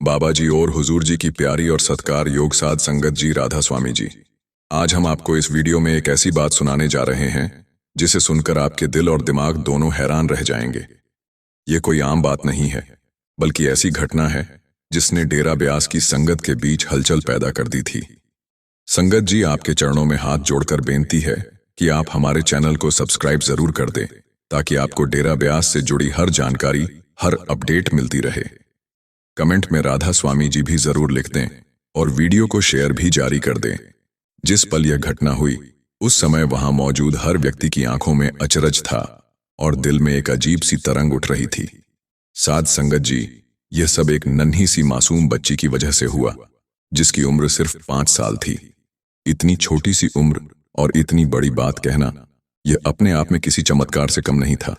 बाबा जी और हुजूर जी की प्यारी और सत्कार योग साध संगत जी, राधा स्वामी जी। आज हम आपको इस वीडियो में एक ऐसी बात सुनाने जा रहे हैं जिसे सुनकर आपके दिल और दिमाग दोनों हैरान रह जाएंगे। ये कोई आम बात नहीं है, बल्कि ऐसी घटना है जिसने डेरा ब्यास की संगत के बीच हलचल पैदा कर दी थी। संगत जी, आपके चरणों में हाथ जोड़कर बेनती है कि आप हमारे चैनल को सब्सक्राइब जरूर कर दें, ताकि आपको डेरा ब्यास से जुड़ी हर जानकारी, हर अपडेट मिलती रहे। कमेंट में राधा स्वामी जी भी जरूर लिख दें और वीडियो को शेयर भी जारी कर दें। जिस पल यह घटना हुई, उस समय वहां मौजूद हर व्यक्ति की आंखों में अचरज था और दिल में एक अजीब सी तरंग उठ रही थी। साध संगत जी, यह सब एक नन्ही सी मासूम बच्ची की वजह से हुआ, जिसकी उम्र सिर्फ 5 साल थी। इतनी छोटी सी उम्र और इतनी बड़ी बात कहना, यह अपने आप में किसी चमत्कार से कम नहीं था।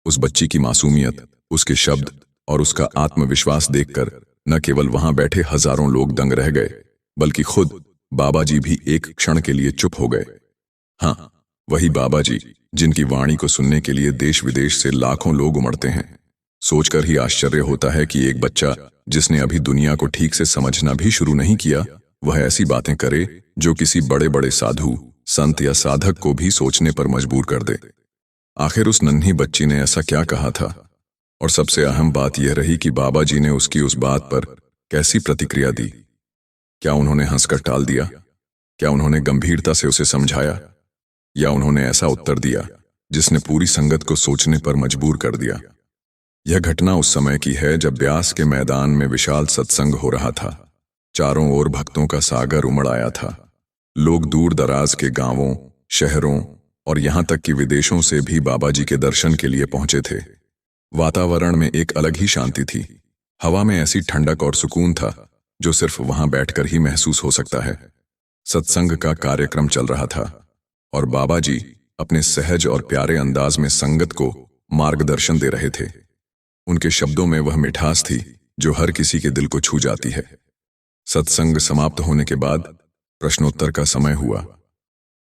उस बच्ची की मासूमियत, उसके शब्द और उसका आत्मविश्वास देखकर न केवल वहां बैठे हजारों लोग दंग रह गए, बल्कि खुद बाबा जी भी एक क्षण के लिए चुप हो गए। हाँ, वही बाबा जी जिनकी वाणी को सुनने के लिए देश विदेश से लाखों लोग उमड़ते हैं। सोचकर ही आश्चर्य होता है कि एक बच्चा जिसने अभी दुनिया को ठीक से समझना भी शुरू नहीं किया, वह ऐसी बातें करे जो किसी बड़े बड़े साधु, संत या साधक को भी सोचने पर मजबूर कर दे। आखिर उस नन्ही बच्ची ने ऐसा क्या कहा था? और सबसे अहम बात यह रही कि बाबा जी ने उसकी उस बात पर कैसी प्रतिक्रिया दी। क्या उन्होंने हंसकर टाल दिया? क्या उन्होंने गंभीरता से उसे समझाया? या उन्होंने ऐसा उत्तर दिया जिसने पूरी संगत को सोचने पर मजबूर कर दिया? यह घटना उस समय की है जब ब्यास के मैदान में विशाल सत्संग हो रहा था। चारों ओर भक्तों का सागर उमड़ आया था। लोग दूर दराज के गांवों, शहरों और यहां तक कि विदेशों से भी बाबा जी के दर्शन के लिए पहुंचे थे। वातावरण में एक अलग ही शांति थी। हवा में ऐसी ठंडक और सुकून था जो सिर्फ वहां बैठकर ही महसूस हो सकता है। सत्संग का कार्यक्रम चल रहा था और बाबा जी अपने सहज और प्यारे अंदाज में संगत को मार्गदर्शन दे रहे थे। उनके शब्दों में वह मिठास थी जो हर किसी के दिल को छू जाती है। सत्संग समाप्त होने के बाद प्रश्नोत्तर का समय हुआ।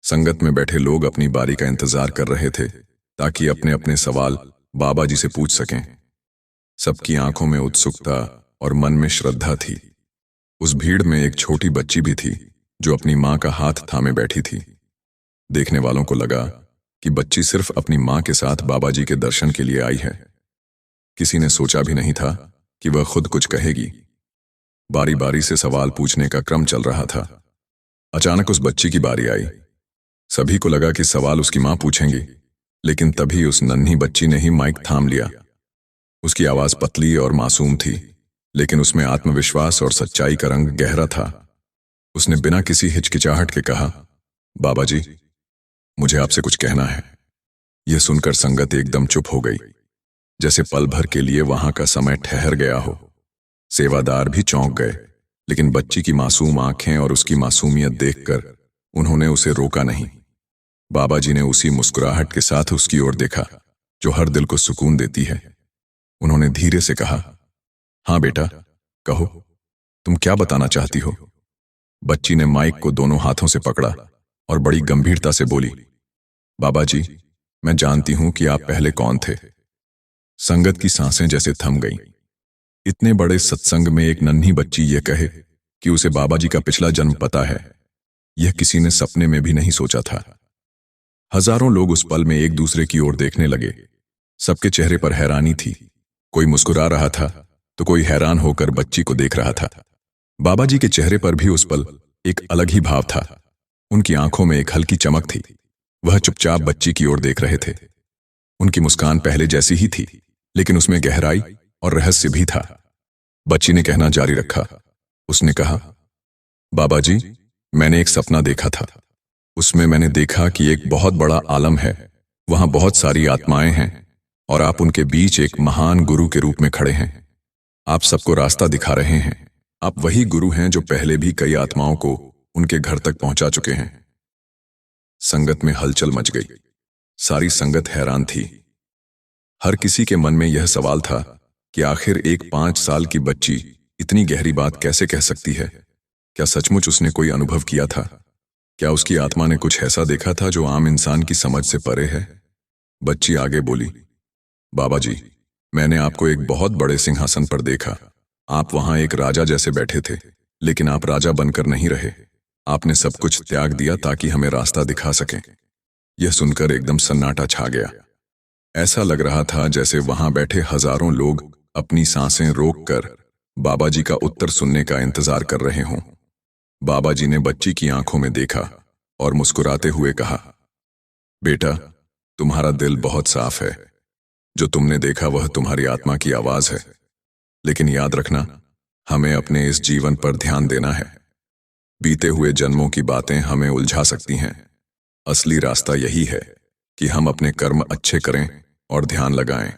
संगत में बैठे लोग अपनी बारी का इंतजार कर रहे थे ताकि अपने अपने सवाल बाबा जी से पूछ सकें। सबकी आंखों में उत्सुकता और मन में श्रद्धा थी। उस भीड़ में एक छोटी बच्ची भी थी जो अपनी मां का हाथ थामे बैठी थी। देखने वालों को लगा कि बच्ची सिर्फ अपनी मां के साथ बाबा जी के दर्शन के लिए आई है। किसी ने सोचा भी नहीं था कि वह खुद कुछ कहेगी। बारी बारी से सवाल पूछने का क्रम चल रहा था। अचानक उस बच्ची की बारी आई। सभी को लगा कि सवाल उसकी मां पूछेंगी, लेकिन तभी उस नन्ही बच्ची ने ही माइक थाम लिया। उसकी आवाज पतली और मासूम थी, लेकिन उसमें आत्मविश्वास और सच्चाई का रंग गहरा था। उसने बिना किसी हिचकिचाहट के कहा, बाबा जी, मुझे आपसे कुछ कहना है। यह सुनकर संगत एकदम चुप हो गई, जैसे पल भर के लिए वहां का समय ठहर गया हो। सेवादार भी चौंक गए, लेकिन बच्ची की मासूम आंखें और उसकी मासूमियत देखकर उन्होंने उसे रोका नहीं। बाबा जी ने उसी मुस्कुराहट के साथ उसकी ओर देखा जो हर दिल को सुकून देती है। उन्होंने धीरे से कहा, हाँ बेटा, कहो, तुम क्या बताना चाहती हो? बच्ची ने माइक को दोनों हाथों से पकड़ा और बड़ी गंभीरता से बोली, बाबा जी, मैं जानती हूं कि आप पहले कौन थे। संगत की सांसें जैसे थम गईं। इतने बड़े सत्संग में एक नन्ही बच्ची यह कहे कि उसे बाबा जी का पिछला जन्म पता है, यह किसी ने सपने में भी नहीं सोचा था। हजारों लोग उस पल में एक दूसरे की ओर देखने लगे। सबके चेहरे पर हैरानी थी। कोई मुस्कुरा रहा था तो कोई हैरान होकर बच्ची को देख रहा था। बाबा जी के चेहरे पर भी उस पल एक अलग ही भाव था। उनकी आंखों में एक हल्की चमक थी। वह चुपचाप बच्ची की ओर देख रहे थे। उनकी मुस्कान पहले जैसी ही थी, लेकिन उसमें गहराई और रहस्य भी था। बच्ची ने कहना जारी रखा। उसने कहा, बाबा जी, मैंने एक सपना देखा था। उसमें मैंने देखा कि एक बहुत बड़ा आलम है, वहां बहुत सारी आत्माएं हैं और आप उनके बीच एक महान गुरु के रूप में खड़े हैं। आप सबको रास्ता दिखा रहे हैं। आप वही गुरु हैं जो पहले भी कई आत्माओं को उनके घर तक पहुंचा चुके हैं। संगत में हलचल मच गई। सारी संगत हैरान थी। हर किसी के मन में यह सवाल था कि आखिर एक 5 साल की बच्ची इतनी गहरी बात कैसे कह सकती है? क्या सचमुच उसने कोई अनुभव किया था? क्या उसकी आत्मा ने कुछ ऐसा देखा था जो आम इंसान की समझ से परे है? बच्ची आगे बोली, बाबा जी, मैंने आपको एक बहुत बड़े सिंहासन पर देखा। आप वहां एक राजा जैसे बैठे थे, लेकिन आप राजा बनकर नहीं रहे। आपने सब कुछ त्याग दिया ताकि हमें रास्ता दिखा सकें। यह सुनकर एकदम सन्नाटा छा गया। ऐसा लग रहा था जैसे वहां बैठे हजारों लोग अपनी सांसें रोककर बाबा जी का उत्तर सुनने का इंतजार कर रहे हों। बाबा जी ने बच्ची की आंखों में देखा और मुस्कुराते हुए कहा, बेटा, तुम्हारा दिल बहुत साफ है। जो तुमने देखा वह तुम्हारी आत्मा की आवाज है। लेकिन याद रखना, हमें अपने इस जीवन पर ध्यान देना है। बीते हुए जन्मों की बातें हमें उलझा सकती हैं। असली रास्ता यही है कि हम अपने कर्म अच्छे करें और ध्यान लगाएं।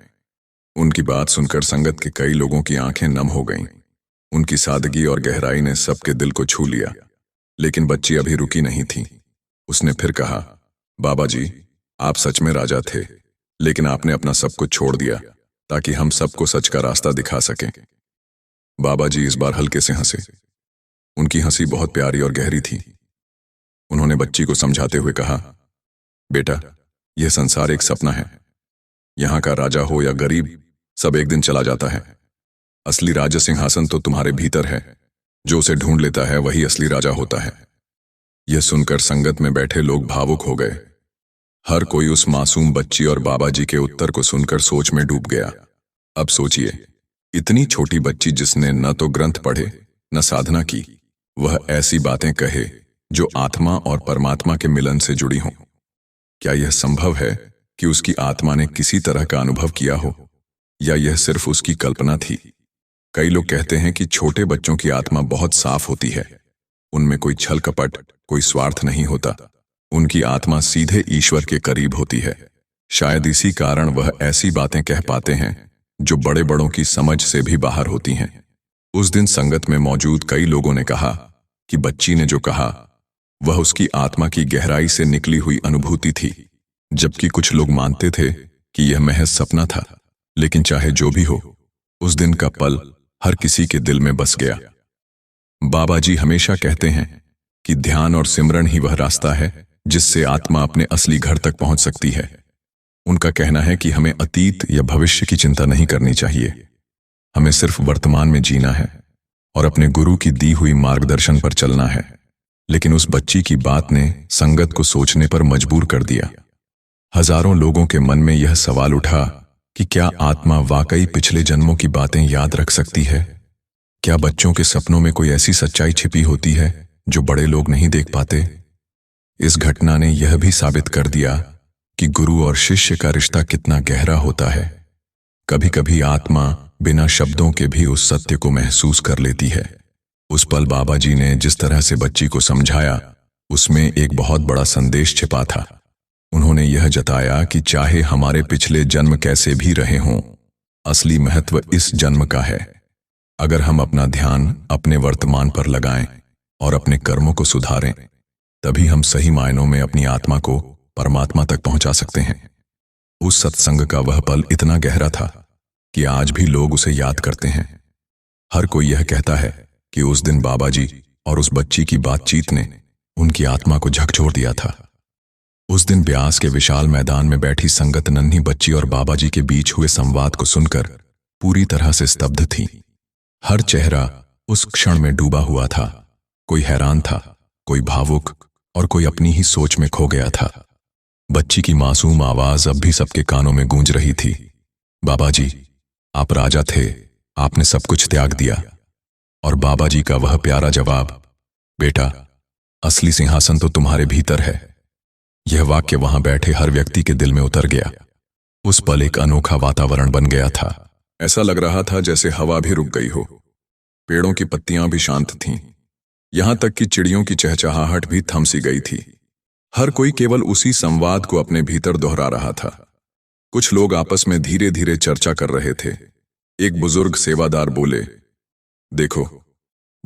उनकी बात सुनकर संगत के कई लोगों की आंखें नम हो गईं। उनकी सादगी और गहराई ने सबके दिल को छू लिया। लेकिन बच्ची अभी रुकी नहीं थी। उसने फिर कहा, बाबा जी, आप सच में राजा थे, लेकिन आपने अपना सब कुछ छोड़ दिया ताकि हम सबको सच का रास्ता दिखा सकें। बाबा जी इस बार हल्के से हंसे। उनकी हंसी बहुत प्यारी और गहरी थी। उन्होंने बच्ची को समझाते हुए कहा, बेटा, यह संसार एक सपना है। यहां का राजा हो या गरीब, सब एक दिन चला जाता है। असली राज सिंहासन तो तुम्हारे भीतर है। जो उसे ढूंढ लेता है वही असली राजा होता है। यह सुनकर संगत में बैठे लोग भावुक हो गए। हर कोई उस मासूम बच्ची और बाबा जी के उत्तर को सुनकर सोच में डूब गया। अब सोचिए, इतनी छोटी बच्ची जिसने न तो ग्रंथ पढ़े न साधना की, वह ऐसी बातें कहे जो आत्मा और परमात्मा के मिलन से जुड़ी हों। क्या यह संभव है कि उसकी आत्मा ने किसी तरह का अनुभव किया हो, या यह सिर्फ उसकी कल्पना थी? कई लोग कहते हैं कि छोटे बच्चों की आत्मा बहुत साफ होती है। उनमें कोई छल कपट, कोई स्वार्थ नहीं होता। उनकी आत्मा सीधे ईश्वर के करीब होती है। शायद इसी कारण वह ऐसी बातें कह पाते हैं जो बड़े बड़ों की समझ से भी बाहर होती हैं। उस दिन संगत में मौजूद कई लोगों ने कहा कि बच्ची ने जो कहा वह उसकी आत्मा की गहराई से निकली हुई अनुभूति थी, जबकि कुछ लोग मानते थे कि यह महज सपना था। लेकिन चाहे जो भी हो, उस दिन का पल हर किसी के दिल में बस गया। बाबा जी हमेशा कहते हैं कि ध्यान और सिमरन ही वह रास्ता है जिससे आत्मा अपने असली घर तक पहुंच सकती है। उनका कहना है कि हमें अतीत या भविष्य की चिंता नहीं करनी चाहिए। हमें सिर्फ वर्तमान में जीना है और अपने गुरु की दी हुई मार्गदर्शन पर चलना है। लेकिन उस बच्ची की बात ने संगत को सोचने पर मजबूर कर दिया। हजारों लोगों के मन में यह सवाल उठा कि क्या आत्मा वाकई पिछले जन्मों की बातें याद रख सकती है? क्या बच्चों के सपनों में कोई ऐसी सच्चाई छिपी होती है जो बड़े लोग नहीं देख पाते? इस घटना ने यह भी साबित कर दिया कि गुरु और शिष्य का रिश्ता कितना गहरा होता है। कभी कभी आत्मा बिना शब्दों के भी उस सत्य को महसूस कर लेती है। उस पल बाबा जी ने जिस तरह से बच्ची को समझाया, उसमें एक बहुत बड़ा संदेश छिपा था। उन्होंने यह जताया कि चाहे हमारे पिछले जन्म कैसे भी रहे हों, असली महत्व इस जन्म का है। अगर हम अपना ध्यान अपने वर्तमान पर लगाएं और अपने कर्मों को सुधारें, तभी हम सही मायनों में अपनी आत्मा को परमात्मा तक पहुंचा सकते हैं। उस सत्संग का वह पल इतना गहरा था कि आज भी लोग उसे याद करते हैं। हर कोई यह कहता है कि उस दिन बाबा जी और उस बच्ची की बातचीत ने उनकी आत्मा को झकझोर दिया था। उस दिन ब्यास के विशाल मैदान में बैठी संगत नन्ही बच्ची और बाबा जी के बीच हुए संवाद को सुनकर पूरी तरह से स्तब्ध थी। हर चेहरा उस क्षण में डूबा हुआ था। कोई हैरान था, कोई भावुक और कोई अपनी ही सोच में खो गया था। बच्ची की मासूम आवाज अब भी सबके कानों में गूंज रही थी, बाबा जी, आप राजा थे, आपने सब कुछ त्याग दिया। और बाबा जी का वह प्यारा जवाब, बेटा, असली सिंहासन तो तुम्हारे भीतर है। यह वाक्य वहां बैठे हर व्यक्ति के दिल में उतर गया। उस पल एक अनोखा वातावरण बन गया था। ऐसा लग रहा था जैसे हवा भी रुक गई हो, पेड़ों की पत्तियां भी शांत थीं, यहां तक कि चिड़ियों की चहचहाहट भी थम सी गई थी। हर कोई केवल उसी संवाद को अपने भीतर दोहरा रहा था। कुछ लोग आपस में धीरे धीरे चर्चा कर रहे थे। एक बुजुर्ग सेवादार बोले, देखो,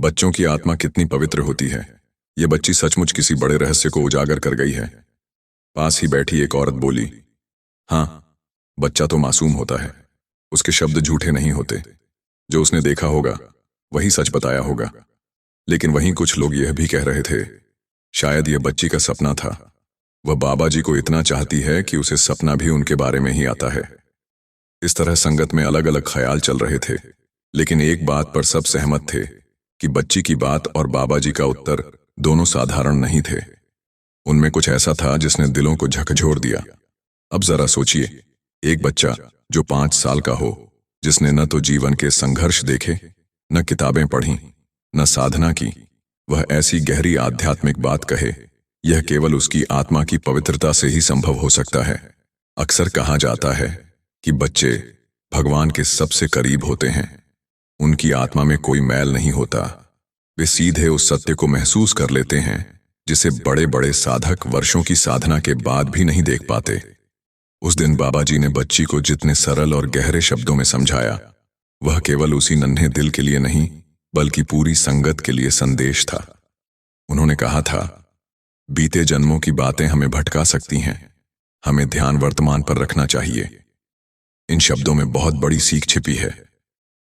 बच्चों की आत्मा कितनी पवित्र होती है। ये बच्ची सचमुच किसी बड़े रहस्य को उजागर कर गई है। पास ही बैठी एक औरत बोली, हाँ, बच्चा तो मासूम होता है, उसके शब्द झूठे नहीं होते। जो उसने देखा होगा वही सच बताया होगा। लेकिन वहीं कुछ लोग यह भी कह रहे थे, शायद यह बच्ची का सपना था। वह बाबा जी को इतना चाहती है कि उसे सपना भी उनके बारे में ही आता है। इस तरह संगत में अलग अलग ख्याल चल रहे थे, लेकिन एक बात पर सब सहमत थे कि बच्ची की बात और बाबा जी का उत्तर दोनों साधारण नहीं थे। उनमें कुछ ऐसा था जिसने दिलों को झकझोर दिया। अब जरा सोचिए, एक बच्चा जो 5 साल का हो, जिसने न तो जीवन के संघर्ष देखे, न किताबें पढ़ी, न साधना की, वह ऐसी गहरी आध्यात्मिक बात कहे, यह केवल उसकी आत्मा की पवित्रता से ही संभव हो सकता है। अक्सर कहा जाता है कि बच्चे भगवान के सबसे करीब होते हैं। उनकी आत्मा में कोई मैल नहीं होता। वे सीधे उस सत्य को महसूस कर लेते हैं जिसे बड़े बड़े साधक वर्षों की साधना के बाद भी नहीं देख पाते। उस दिन बाबा जी ने बच्ची को जितने सरल और गहरे शब्दों में समझाया, वह केवल उसी नन्हे दिल के लिए नहीं, बल्कि पूरी संगत के लिए संदेश था। उन्होंने कहा था, बीते जन्मों की बातें हमें भटका सकती हैं, हमें ध्यान वर्तमान पर रखना चाहिए। इन शब्दों में बहुत बड़ी सीख छिपी है।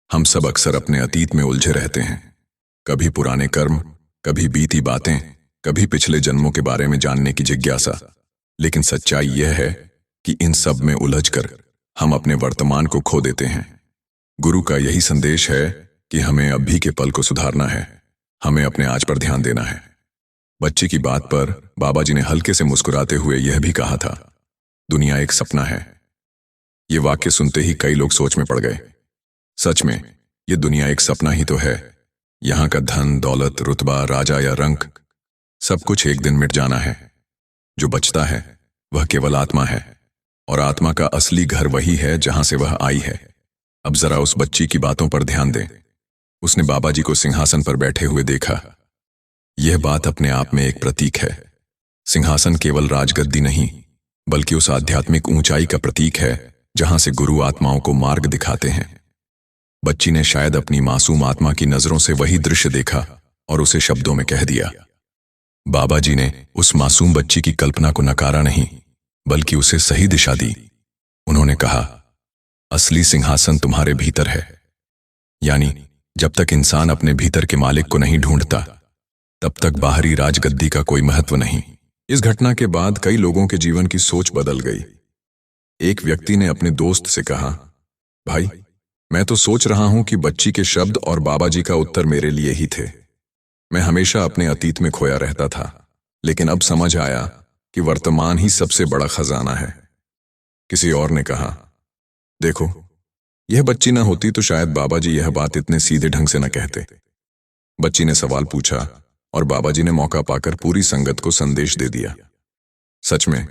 हम सब अक्सर अपने अतीत में उलझे रहते हैं, कभी पुराने कर्म, कभी बीती बातें, कभी पिछले जन्मों के बारे में जानने की जिज्ञासा। लेकिन सच्चाई यह है कि इन सब में उलझकर हम अपने वर्तमान को खो देते हैं। गुरु का यही संदेश है कि हमें अभी के पल को सुधारना है, हमें अपने आज पर ध्यान देना है। बच्ची की बात पर बाबा जी ने हल्के से मुस्कुराते हुए यह भी कहा था, दुनिया एक सपना है। ये वाक्य सुनते ही कई लोग सोच में पड़ गए। सच में ये दुनिया एक सपना ही तो है। यहाँ का धन, दौलत, रुतबा, राजा या रंक, सब कुछ एक दिन मिट जाना है। जो बचता है वह केवल आत्मा है, और आत्मा का असली घर वही है जहां से वह आई है। अब जरा उस बच्ची की बातों पर ध्यान दें। उसने बाबा जी को सिंहासन पर बैठे हुए देखा। यह बात अपने आप में एक प्रतीक है। सिंहासन केवल राजगद्दी नहीं, बल्कि उस आध्यात्मिक ऊंचाई का प्रतीक है जहां से गुरु आत्माओं को मार्ग दिखाते हैं। बच्ची ने शायद अपनी मासूम आत्मा की नजरों से वही दृश्य देखा और उसे शब्दों में कह दिया। बाबा जी ने उस मासूम बच्ची की कल्पना को नकारा नहीं, बल्कि उसे सही दिशा दी। उन्होंने कहा, असली सिंहासन तुम्हारे भीतर है। यानी जब तक इंसान अपने भीतर के मालिक को नहीं ढूंढता, तब तक बाहरी राजगद्दी का कोई महत्व नहीं। इस घटना के बाद कई लोगों के जीवन की सोच बदल गई। एक व्यक्ति ने अपने दोस्त से कहा, भाई, मैं तो सोच रहा हूं कि बच्ची के शब्द और बाबा जी का उत्तर मेरे लिए ही थे। मैं हमेशा अपने अतीत में खोया रहता था, लेकिन अब समझ आया कि वर्तमान ही सबसे बड़ा खजाना है। किसी और ने कहा, देखो, यह बच्ची ना होती तो शायद बाबा जी यह बात इतने सीधे ढंग से न कहते। बच्ची ने सवाल पूछा और बाबा जी ने मौका पाकर पूरी संगत को संदेश दे दिया। सच में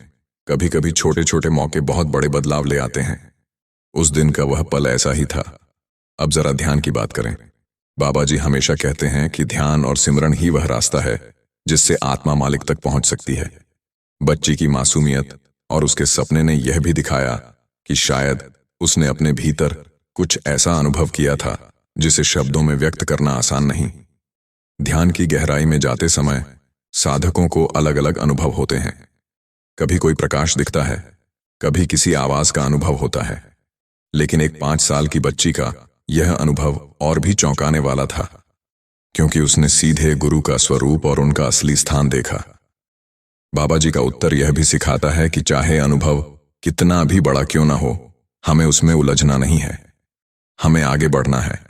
कभी कभी छोटे छोटे मौके बहुत बड़े बदलाव ले आते हैं। उस दिन का वह पल ऐसा ही था। अब जरा ध्यान की बात करें। बाबा जी हमेशा कहते हैं कि ध्यान और सिमरन ही वह रास्ता है जिससे आत्मा मालिक तक पहुंच सकती है। बच्ची की मासूमियत और उसके सपने ने यह भी दिखाया कि शायद उसने अपने भीतर कुछ ऐसा अनुभव किया था जिसे शब्दों में व्यक्त करना आसान नहीं। ध्यान की गहराई में जाते समय साधकों को अलग अलग अनुभव होते हैं। कभी कोई प्रकाश दिखता है, कभी किसी आवाज का अनुभव होता है। लेकिन एक 5 साल की बच्ची का यह अनुभव और भी चौंकाने वाला था, क्योंकि उसने सीधे गुरु का स्वरूप और उनका असली स्थान देखा। बाबा जी का उत्तर यह भी सिखाता है कि चाहे अनुभव कितना भी बड़ा क्यों ना हो, हमें उसमें उलझना नहीं है, हमें आगे बढ़ना है।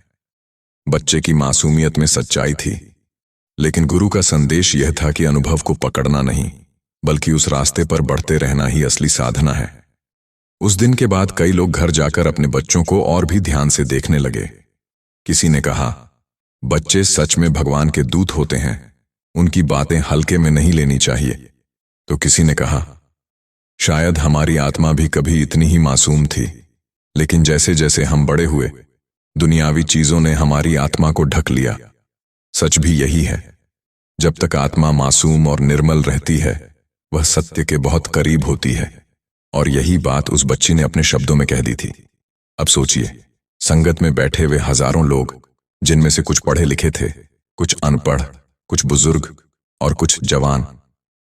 बच्चे की मासूमियत में सच्चाई थी, लेकिन गुरु का संदेश यह था कि अनुभव को पकड़ना नहीं, बल्कि उस रास्ते पर बढ़ते रहना ही असली साधना है। उस दिन के बाद कई लोग घर जाकर अपने बच्चों को और भी ध्यान से देखने लगे। किसी ने कहा, बच्चे सच में भगवान के दूत होते हैं, उनकी बातें हल्के में नहीं लेनी चाहिए। तो किसी ने कहा, शायद हमारी आत्मा भी कभी इतनी ही मासूम थी, लेकिन जैसे जैसे हम बड़े हुए, दुनियावी चीजों ने हमारी आत्मा को ढक लिया। सच भी यही है, जब तक आत्मा मासूम और निर्मल रहती है, वह सत्य के बहुत करीब होती है। और यही बात उस बच्ची ने अपने शब्दों में कह दी थी। अब सोचिए, संगत में बैठे हुए हजारों लोग, जिनमें से कुछ पढ़े लिखे थे, कुछ अनपढ़, कुछ बुजुर्ग और कुछ जवान,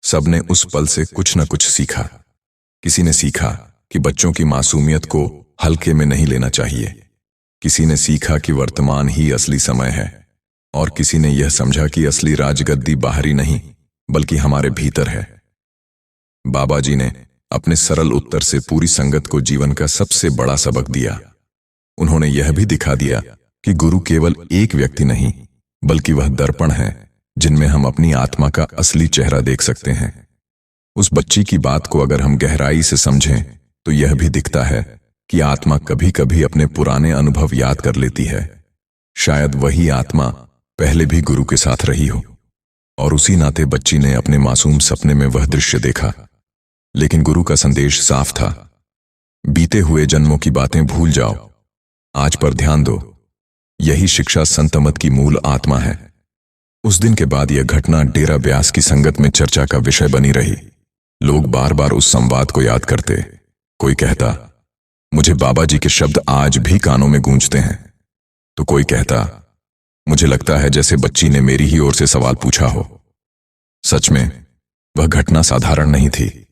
सबने उस पल से कुछ न कुछ सीखा। किसी ने सीखा कि बच्चों की मासूमियत को हल्के में नहीं लेना चाहिए, किसी ने सीखा कि वर्तमान ही असली समय है, और किसी ने यह समझा कि असली राजगद्दी बाहरी नहीं बल्कि हमारे भीतर है। बाबा जी ने अपने सरल उत्तर से पूरी संगत को जीवन का सबसे बड़ा सबक दिया। उन्होंने यह भी दिखा दिया कि गुरु केवल एक व्यक्ति नहीं, बल्कि वह दर्पण है जिनमें हम अपनी आत्मा का असली चेहरा देख सकते हैं। उस बच्ची की बात को अगर हम गहराई से समझें तो यह भी दिखता है कि आत्मा कभी कभी अपने पुराने अनुभव याद कर लेती है। शायद वही आत्मा पहले भी गुरु के साथ रही हो और उसी नाते बच्ची ने अपने मासूम सपने में वह दृश्य देखा। लेकिन गुरु का संदेश साफ था, बीते हुए जन्मों की बातें भूल जाओ, आज पर ध्यान दो। यही शिक्षा संत अमद की मूल आत्मा है। उस दिन के बाद यह घटना डेरा ब्यास की संगत में चर्चा का विषय बनी रही। लोग बार बार उस संवाद को याद करते। कोई कहता, मुझे बाबा जी के शब्द आज भी कानों में गूंजते हैं, तो कोई कहता, मुझे लगता है जैसे बच्ची ने मेरी ही ओर से सवाल पूछा हो। सच में वह घटना साधारण नहीं थी।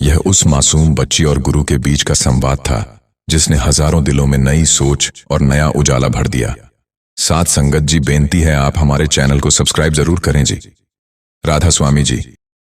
यह उस मासूम बच्ची और गुरु के बीच का संवाद था जिसने हजारों दिलों में नई सोच और नया उजाला भर दिया। साथ संगत जी, बेनती है आप हमारे चैनल को सब्सक्राइब जरूर करें जी। राधा स्वामी जी।